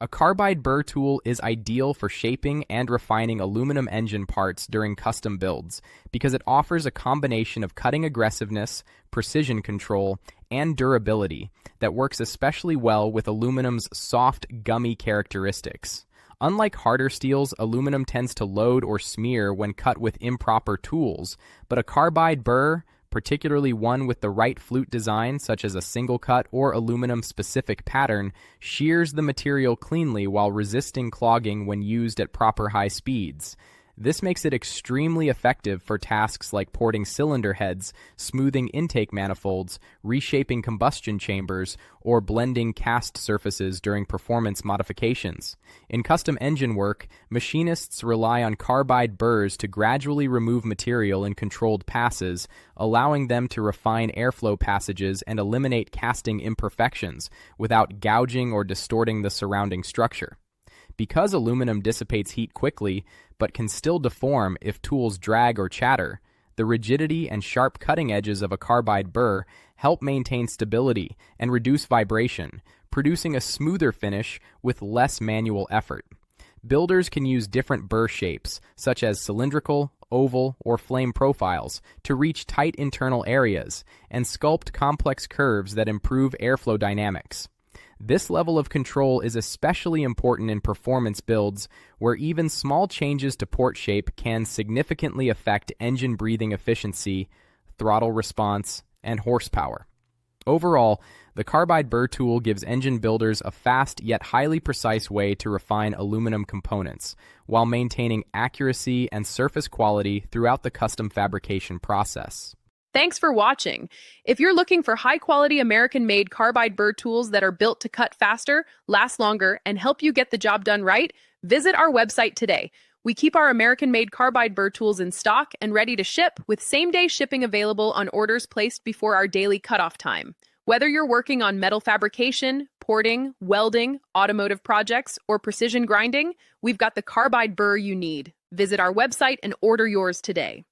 A carbide burr tool is ideal for shaping and refining aluminum engine parts during custom builds because it offers a combination of cutting aggressiveness, precision control, and durability that works especially well with aluminum's soft, gummy characteristics. Unlike harder steels, aluminum tends to load or smear when cut with improper tools, but a carbide burr, particularly one with the right flute design, such as a single cut or aluminum-specific pattern, shears the material cleanly while resisting clogging when used at proper high speeds. This makes it extremely effective for tasks like porting cylinder heads, smoothing intake manifolds, reshaping combustion chambers, or blending cast surfaces during performance modifications. In custom engine work, machinists rely on carbide burrs to gradually remove material in controlled passes, allowing them to refine airflow passages and eliminate casting imperfections without gouging or distorting the surrounding structure. Because aluminum dissipates heat quickly, but can still deform if tools drag or chatter, the rigidity and sharp cutting edges of a carbide burr help maintain stability and reduce vibration, producing a smoother finish with less manual effort. Builders can use different burr shapes, such as cylindrical, oval, or flame profiles, to reach tight internal areas and sculpt complex curves that improve airflow dynamics. This level of control is especially important in performance builds where even small changes to port shape can significantly affect engine breathing efficiency, throttle response, and horsepower. Overall, the carbide burr tool gives engine builders a fast yet highly precise way to refine aluminum components while maintaining accuracy and surface quality throughout the custom fabrication process. Thanks for watching. If you're looking for high-quality American-made carbide burr tools that are built to cut faster, last longer, and help you get the job done right, visit our website today. We keep our American-made carbide burr tools in stock and ready to ship, with same-day shipping available on orders placed before our daily cutoff time. Whether you're working on metal fabrication, porting, welding, automotive projects, or precision grinding, we've got the carbide burr you need. Visit our website and order yours today.